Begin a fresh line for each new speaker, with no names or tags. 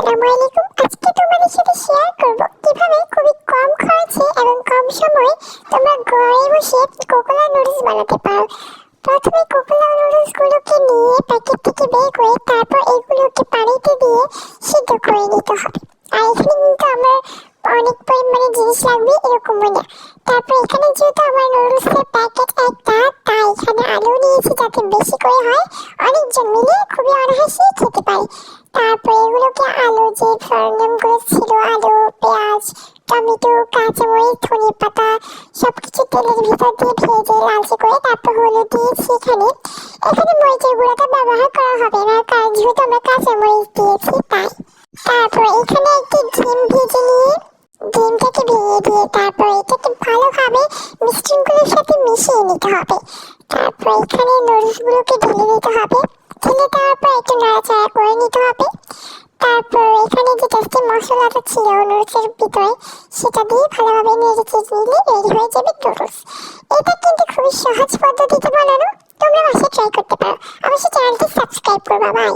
আসসালামু আলাইকুম। আজকে তোমাদের সাথে শেয়ার করব কিভাবে খুবই কম খরচে এবং কম সময়ে তোমরা ঘরে বসে কোকোলা নুডলস বানাতে পারো। প্রথমে কোকোলা নুডলস গুলোকে নিয়ে প্যাকেট থেকে বের করে তারপর এগুলোকে পানিতে দিয়ে সিদ্ধ করে নিতে হবে। আর এখানে কিন্তু আমার অনেক পরিমাণে জিনিস লাগবে এরকমই না। তারপর এখানে যেহেতু আমার নুডলসের প্যাকেট একটা, তাই এখানে আলু নিয়েছি যাতে বেশি করে হয়, অনেকজন মিলে খুবই অনায়াসেই খেতে পারে। তারপর এগুলোকে আলু যে সরঞ্জামগুলো ছিল, আলু, পেঁয়াজ, টমেটো, কাঁচামরিচ, ধনে পাতা সবকিছু তেলের ভিতর দিয়ে ভেজে লালচে করে তারপর হলুদ দিয়েছি। এখানে মরিচের গুঁড়োটা ব্যবহার করা হবে না, কারণ যেহেতু আমরা কাঁচামরিচ দিয়েছি তাই। তারপর এখানে একটি ডিম ভেজে নিয়ে ডিমটাকে ভেঙে দিয়ে তারপর এটাকে ভালোভাবে মিশ্রণগুলোর সাথে মিশিয়ে নিতে হবে। তারপর এখানে নুডলসগুলোকে ঢেলে দিতে হবে। ঢেলে দেওয়ার পর একটু নাড়াচাড়া করে নিতে হবে। তারপর এখানে যে টেস্টি মশলাটা ছিল নুডলসের ভিতরে, সেটা দিয়ে ভালোভাবে নেড়ে চেড়ে নিলে রেডি হয়ে যাবে নুডলস। এটা কিন্তু খুবই সহজ পদ্ধতিতে বানানো, তোমরা বাসায় ট্রাই করতে পারো। অবশ্যই চ্যানেলটি সাবস্ক্রাইব করবা। বাই।